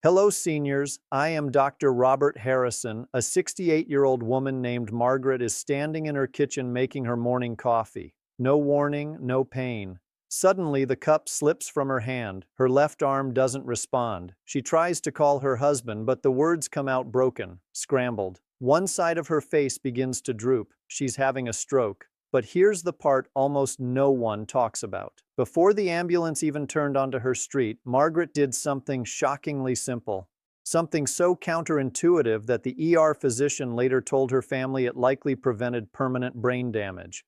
Hello, seniors. I am Dr. Robert Harrison. A 68-year-old woman named Margaret is standing in her kitchen making her morning coffee. No warning, no pain. Suddenly, the cup slips from her hand. Her left arm doesn't respond. She tries to call her husband, but the words come out broken, scrambled. One side of her face begins to droop. She's having a stroke. But here's the part almost no one talks about. Before the ambulance even turned onto her street, Margaret did something shockingly simple. Something so counterintuitive that the ER physician later told her family it likely prevented permanent brain damage.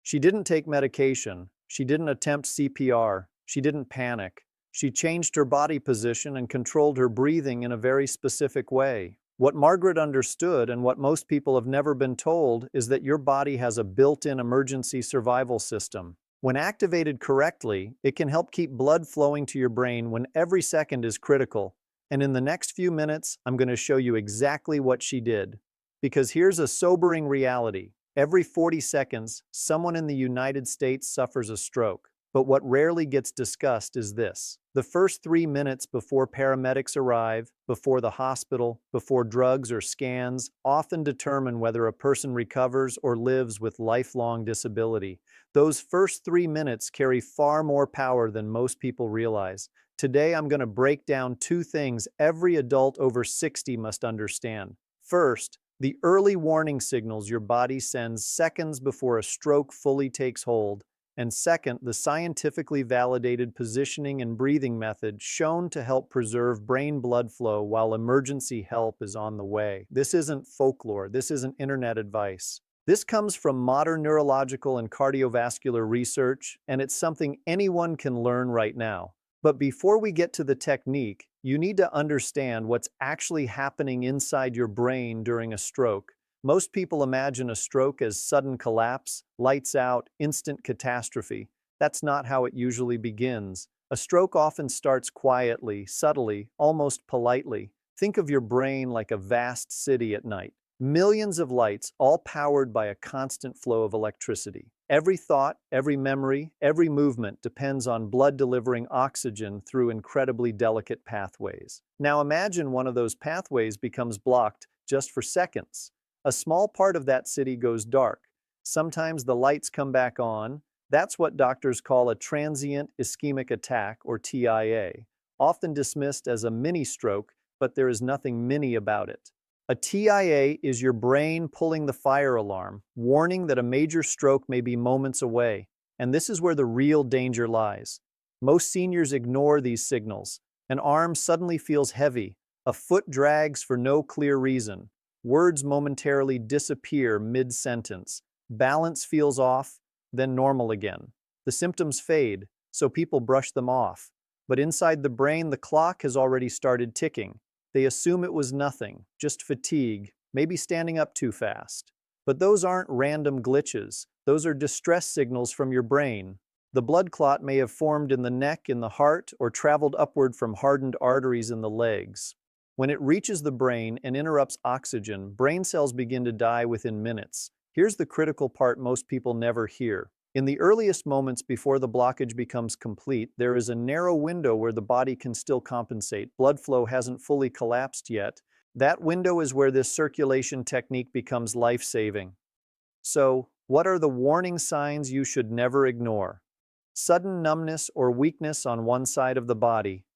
She didn't take medication. She didn't attempt CPR. She didn't panic. She changed her body position and controlled her breathing in a very specific way. What Margaret understood, and what most people have never been told, is that your body has a built-in emergency survival system. When activated correctly, it can help keep blood flowing to your brain when every second is critical. And in the next few minutes, I'm going to show you exactly what she did. Because here's a sobering reality. Every 40 seconds, someone in the United States suffers a stroke. But what rarely gets discussed is this. The first 3 minutes before paramedics arrive, before the hospital, before drugs or scans, often determine whether a person recovers or lives with lifelong disability. Those first 3 minutes carry far more power than most people realize. Today, I'm going to break down two things every adult over 60 must understand. First, the early warning signals your body sends seconds before a stroke fully takes hold. And second, the scientifically validated positioning and breathing method shown to help preserve brain blood flow while emergency help is on the way. This isn't folklore. This isn't internet advice. This comes from modern neurological and cardiovascular research, and it's something anyone can learn right now. But before we get to the technique, you need to understand what's actually happening inside your brain during a stroke. Most people imagine a stroke as sudden collapse, lights out, instant catastrophe. That's not how it usually begins. A stroke often starts quietly, subtly, almost politely. Think of your brain like a vast city at night. Millions of lights, all powered by a constant flow of electricity. Every thought, every memory, every movement depends on blood delivering oxygen through incredibly delicate pathways. Now imagine one of those pathways becomes blocked just for seconds. A small part of that city goes dark. Sometimes the lights come back on. That's what doctors call a transient ischemic attack, or TIA, often dismissed as a mini stroke, but there is nothing mini about it. A TIA is your brain pulling the fire alarm, warning that a major stroke may be moments away. And this is where the real danger lies. Most seniors ignore these signals. An arm suddenly feels heavy. A foot drags for no clear reason. Words momentarily disappear mid-sentence. Balance feels off, then normal again. The symptoms fade, so people brush them off. But inside the brain, the clock has already started ticking. They assume it was nothing, just fatigue, maybe standing up too fast. But those aren't random glitches. Those are distress signals from your brain. The blood clot may have formed in the neck, in the heart, or traveled upward from hardened arteries in the legs. When it reaches the brain and interrupts oxygen, brain cells begin to die within minutes. Here's the critical part most people never hear. In the earliest moments before the blockage becomes complete, there is a narrow window where the body can still compensate. Blood flow hasn't fully collapsed yet. That window is where this circulation technique becomes life-saving. So, what are the warning signs you should never ignore? Sudden numbness or weakness on one side of the body.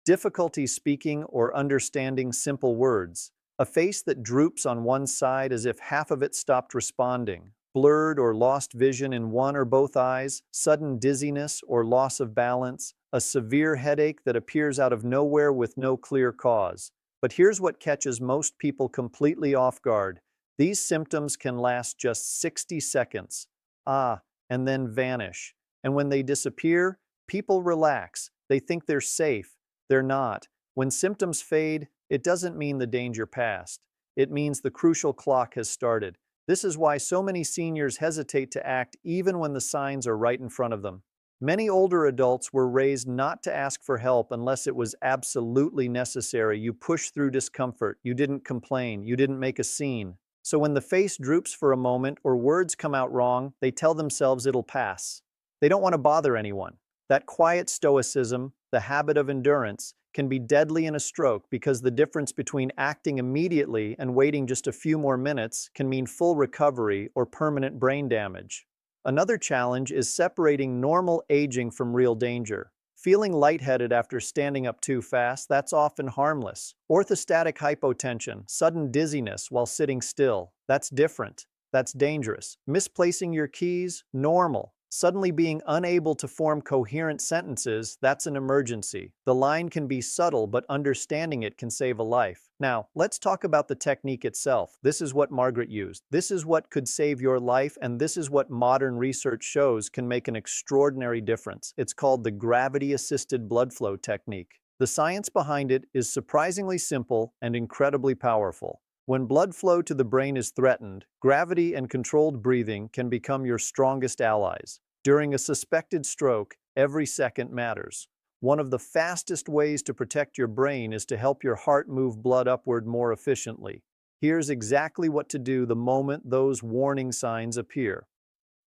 Difficulty speaking or understanding simple words. A face that droops on one side as if half of it stopped responding. Blurred or lost vision in one or both eyes. Sudden dizziness or loss of balance. A severe headache that appears out of nowhere with no clear cause. But here's what catches most people completely off guard. These symptoms can last just 60 seconds. And then vanish. And when they disappear, people relax. They think they're safe. They're not. When symptoms fade, it doesn't mean the danger passed. It means the crucial clock has started. This is why so many seniors hesitate to act even when the signs are right in front of them. Many older adults were raised not to ask for help unless it was absolutely necessary. You pushed through discomfort. You didn't complain. You didn't make a scene. So when the face droops for a moment or words come out wrong, they tell themselves it'll pass. They don't want to bother anyone. That quiet stoicism, The habit of endurance can be deadly in a stroke because the difference between acting immediately and waiting just a few more minutes can mean full recovery or permanent brain damage. Another challenge is separating normal aging from real danger. Feeling lightheaded after standing up too fast, that's often harmless. Orthostatic hypotension, sudden dizziness while sitting still, that's different. That's dangerous. Misplacing your keys, normal. Suddenly being unable to form coherent sentences, that's an emergency. The line can be subtle, but understanding it can save a life. Now, let's talk about the technique itself. This is what Margaret used. This is what could save your life, and this is what modern research shows can make an extraordinary difference. It's called the gravity-assisted blood flow technique. The science behind it is surprisingly simple and incredibly powerful. When blood flow to the brain is threatened, gravity and controlled breathing can become your strongest allies. During a suspected stroke, every second matters. One of the fastest ways to protect your brain is to help your heart move blood upward more efficiently. Here's exactly what to do the moment those warning signs appear.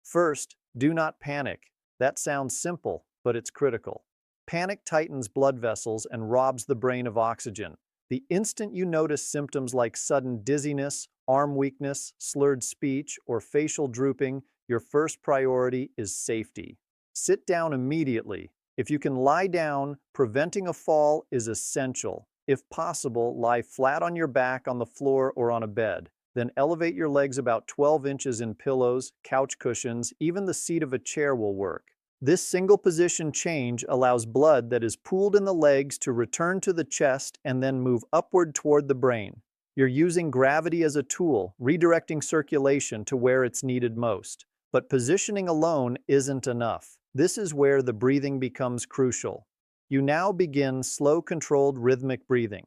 First, do not panic. That sounds simple, but it's critical. Panic tightens blood vessels and robs the brain of oxygen. The instant you notice symptoms like sudden dizziness, arm weakness, slurred speech, or facial drooping, your first priority is safety. Sit down immediately. If you can lie down, preventing a fall is essential. If possible, lie flat on your back on the floor or on a bed. Then elevate your legs about 12 inches in pillows, couch cushions, even the seat of a chair will work. This single position change allows blood that is pooled in the legs to return to the chest and then move upward toward the brain. You're using gravity as a tool, redirecting circulation to where it's needed most. But positioning alone isn't enough. This is where the breathing becomes crucial. You now begin slow, controlled, rhythmic breathing.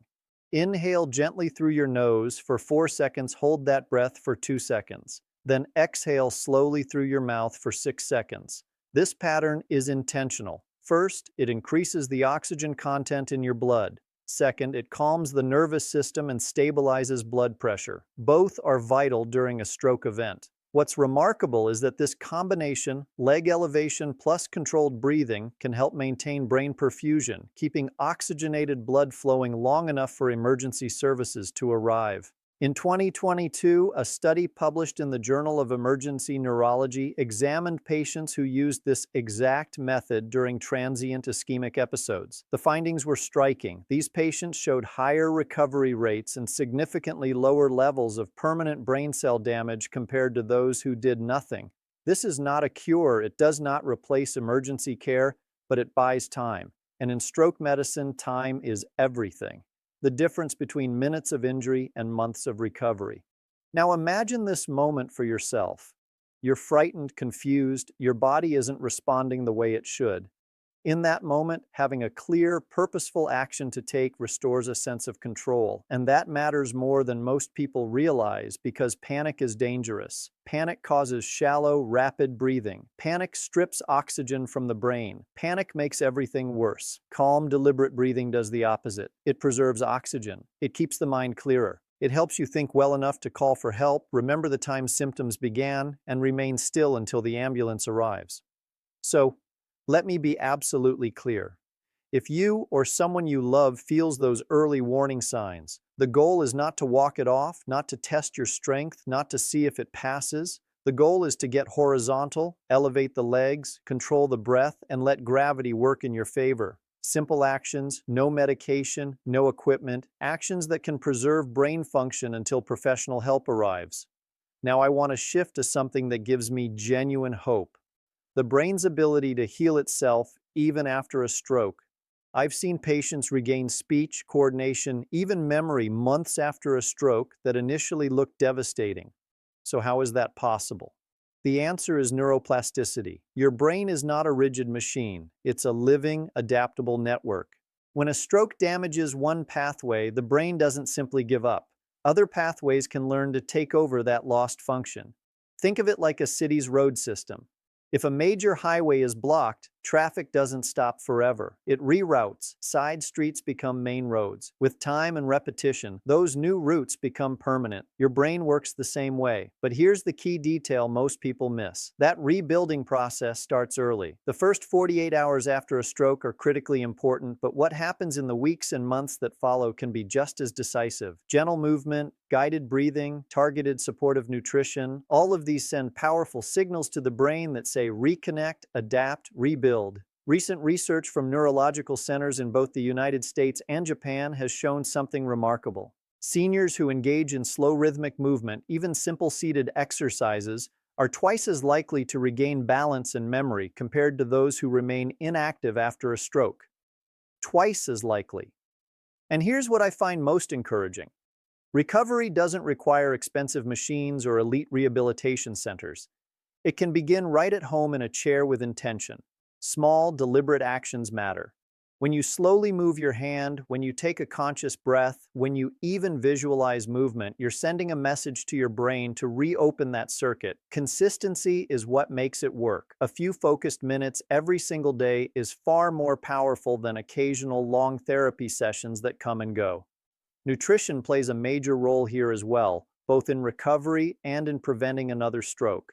Inhale gently through your nose for 4 seconds, hold that breath for 2 seconds. Then exhale slowly through your mouth for 6 seconds. This pattern is intentional. First, it increases the oxygen content in your blood. Second, it calms the nervous system and stabilizes blood pressure. Both are vital during a stroke event. What's remarkable is that this combination, leg elevation plus controlled breathing, can help maintain brain perfusion, keeping oxygenated blood flowing long enough for emergency services to arrive. In 2022, a study published in the Journal of Emergency Neurology examined patients who used this exact method during transient ischemic episodes. The findings were striking. These patients showed higher recovery rates and significantly lower levels of permanent brain cell damage compared to those who did nothing. This is not a cure. It does not replace emergency care, but it buys time. And in stroke medicine, time is everything. The difference between minutes of injury and months of recovery. Now imagine this moment for yourself. You're frightened, confused, your body isn't responding the way it should. In that moment, having a clear, purposeful action to take restores a sense of control, and that matters more than most people realize because panic is dangerous. Panic causes shallow, rapid breathing. Panic strips oxygen from the brain. Panic makes everything worse. Calm, deliberate breathing does the opposite. It preserves oxygen. It keeps the mind clearer. It helps you think well enough to call for help, remember the time symptoms began, and remain still until the ambulance arrives. So, let me be absolutely clear. If you or someone you love feels those early warning signs, the goal is not to walk it off, not to test your strength, not to see if it passes. The goal is to get horizontal, elevate the legs, control the breath, and let gravity work in your favor. Simple actions, no medication, no equipment, actions that can preserve brain function until professional help arrives. Now I want to shift to something that gives me genuine hope. The brain's ability to heal itself even after a stroke. I've seen patients regain speech, coordination, even memory months after a stroke that initially looked devastating. So how is that possible? The answer is neuroplasticity. Your brain is not a rigid machine. It's a living, adaptable network. When a stroke damages one pathway, the brain doesn't simply give up. Other pathways can learn to take over that lost function. Think of it like a city's road system. If a major highway is blocked, traffic doesn't stop forever. It reroutes. Side streets become main roads. With time and repetition, those new routes become permanent. Your brain works the same way. But here's the key detail most people miss. That rebuilding process starts early. The first 48 hours after a stroke are critically important, but what happens in the weeks and months that follow can be just as decisive. Gentle movement, guided breathing, targeted supportive nutrition, all of these send powerful signals to the brain that say reconnect, adapt, rebuild. Recent research from neurological centers in both the United States and Japan has shown something remarkable. Seniors who engage in slow rhythmic movement, even simple seated exercises, are twice as likely to regain balance and memory compared to those who remain inactive after a stroke. Twice as likely. And here's what I find most encouraging. Recovery doesn't require expensive machines or elite rehabilitation centers. It can begin right at home in a chair with intention. Small, deliberate actions matter. When you slowly move your hand, when you take a conscious breath, when you even visualize movement, you're sending a message to your brain to reopen that circuit. Consistency is what makes it work. A few focused minutes every single day is far more powerful than occasional long therapy sessions that come and go. Nutrition plays a major role here as well, both in recovery and in preventing another stroke.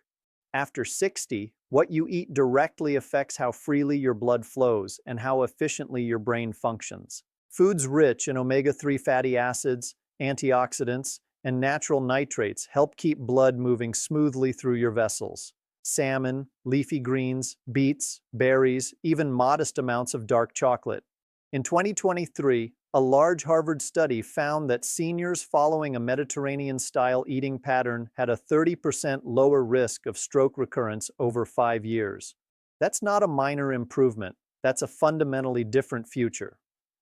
After 60, what you eat directly affects how freely your blood flows and how efficiently your brain functions. Foods rich in omega-3 fatty acids, antioxidants, and natural nitrates help keep blood moving smoothly through your vessels. Salmon, leafy greens, beets, berries, even modest amounts of dark chocolate. In 2023, a large Harvard study found that seniors following a Mediterranean-style eating pattern had a 30% lower risk of stroke recurrence over 5 years. That's not a minor improvement, that's a fundamentally different future.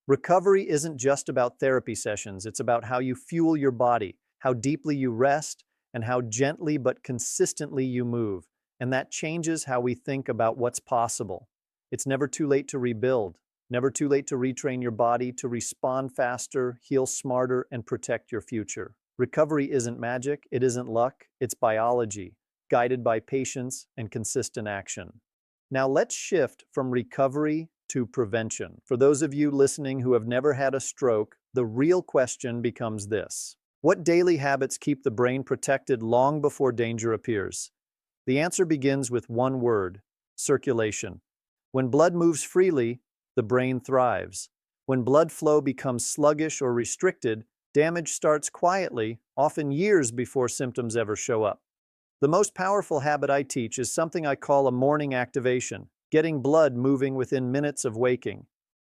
Recovery isn't just about therapy sessions, it's about how you fuel your body, how deeply you rest, and how gently but consistently you move. And that changes how we think about what's possible. It's never too late to rebuild. Never too late to retrain your body to respond faster, heal smarter, and protect your future. Recovery isn't magic, it isn't luck, it's biology, guided by patience and consistent action. Now let's shift from recovery to prevention. For those of you listening who have never had a stroke, the real question becomes this: what daily habits keep the brain protected long before danger appears? The answer begins with one word: circulation. When blood moves freely, the brain thrives. When blood flow becomes sluggish or restricted, damage starts quietly, often years before symptoms ever show up. The most powerful habit I teach is something I call a morning activation, getting blood moving within minutes of waking.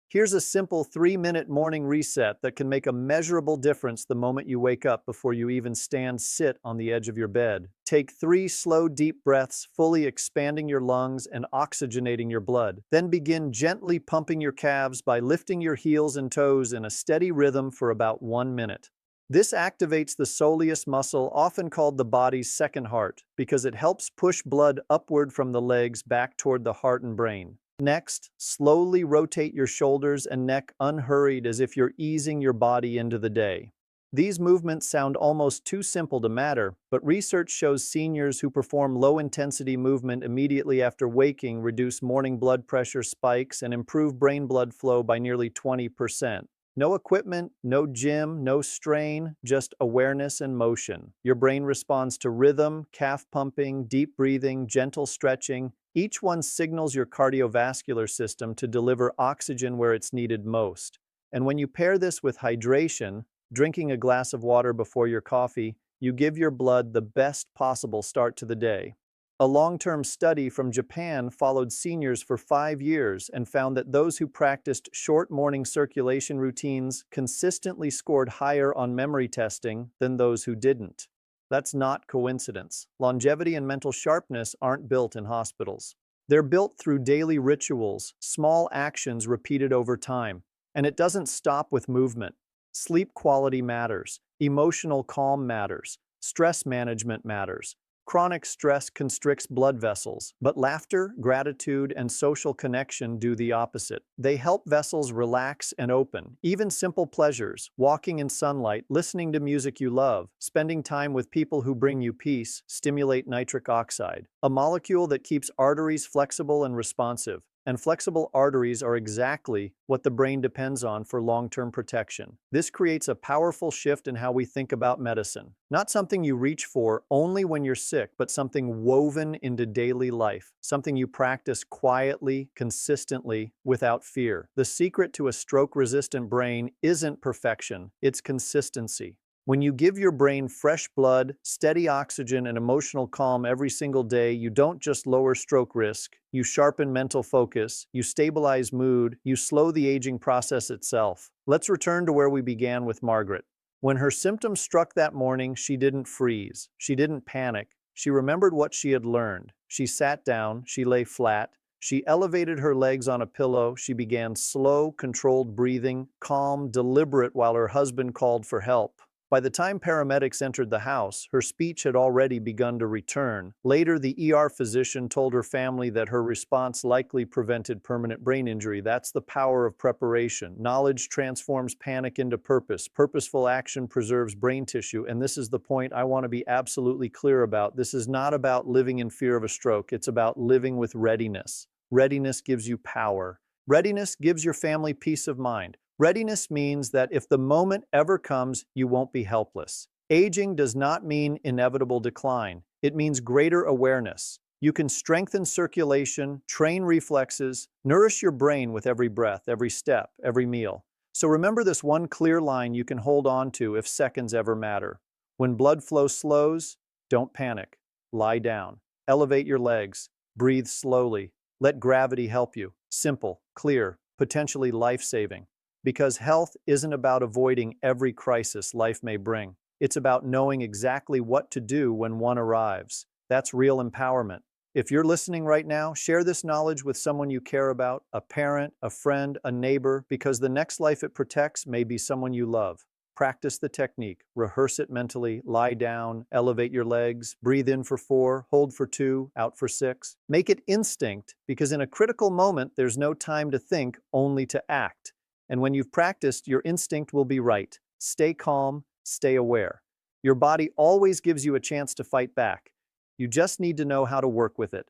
Here's a simple 3-minute morning reset that can make a measurable difference the moment you wake up before you even sit on the edge of your bed. Take 3 slow, deep breaths, fully expanding your lungs and oxygenating your blood. Then begin gently pumping your calves by lifting your heels and toes in a steady rhythm for about 1 minute. This activates the soleus muscle, often called the body's second heart, because it helps push blood upward from the legs back toward the heart and brain. Next, slowly rotate your shoulders and neck unhurried as if you're easing your body into the day. These movements sound almost too simple to matter, but research shows seniors who perform low-intensity movement immediately after waking reduce morning blood pressure spikes and improve brain blood flow by nearly 20%. No equipment, no gym, no strain, just awareness and motion. Your brain responds to rhythm, calf pumping, deep breathing, gentle stretching. Each one signals your cardiovascular system to deliver oxygen where it's needed most. And when you pair this with hydration, drinking a glass of water before your coffee, you give your blood the best possible start to the day. A long-term study from Japan followed seniors for 5 years and found that those who practiced short morning circulation routines consistently scored higher on memory testing than those who didn't. That's not coincidence. Longevity and mental sharpness aren't built in hospitals. They're built through daily rituals, small actions repeated over time. And it doesn't stop with movement. Sleep quality matters. Emotional calm matters. Stress management matters. Chronic stress constricts blood vessels, but laughter, gratitude, and social connection do the opposite. They help vessels relax and open. Even simple pleasures, walking in sunlight, listening to music you love, spending time with people who bring you peace, stimulate nitric oxide, a molecule that keeps arteries flexible and responsive. And flexible arteries are exactly what the brain depends on for long-term protection. This creates a powerful shift in how we think about medicine. Not something you reach for only when you're sick, but something woven into daily life, something you practice quietly, consistently, without fear. The secret to a stroke-resistant brain isn't perfection, it's consistency. When you give your brain fresh blood, steady oxygen, and emotional calm every single day, you don't just lower stroke risk, you sharpen mental focus, you stabilize mood, you slow the aging process itself. Let's return to where we began with Margaret. When her symptoms struck that morning, she didn't freeze. She didn't panic. She remembered what she had learned. She sat down, she lay flat, she elevated her legs on a pillow, she began slow, controlled breathing, calm, deliberate while her husband called for help. By the time paramedics entered the house, her speech had already begun to return. Later, the ER physician told her family that her response likely prevented permanent brain injury. That's the power of preparation. Knowledge transforms panic into purpose. Purposeful action preserves brain tissue. And this is the point I want to be absolutely clear about. This is not about living in fear of a stroke. It's about living with readiness. Readiness gives you power. Readiness gives your family peace of mind. Readiness means that if the moment ever comes, you won't be helpless. Aging does not mean inevitable decline. It means greater awareness. You can strengthen circulation, train reflexes, nourish your brain with every breath, every step, every meal. So remember this one clear line you can hold on to if seconds ever matter. When blood flow slows, don't panic. Lie down. Elevate your legs. Breathe slowly. Let gravity help you. Simple, clear, potentially life-saving. Because health isn't about avoiding every crisis life may bring. It's about knowing exactly what to do when one arrives. That's real empowerment. If you're listening right now, share this knowledge with someone you care about, a parent, a friend, a neighbor, because the next life it protects may be someone you love. Practice the technique, rehearse it mentally, lie down, elevate your legs, breathe in for 4, hold for 2, out for 6. Make it instinct, because in a critical moment, there's no time to think, only to act. And when you've practiced, your instinct will be right. Stay calm, stay aware. Your body always gives you a chance to fight back. You just need to know how to work with it.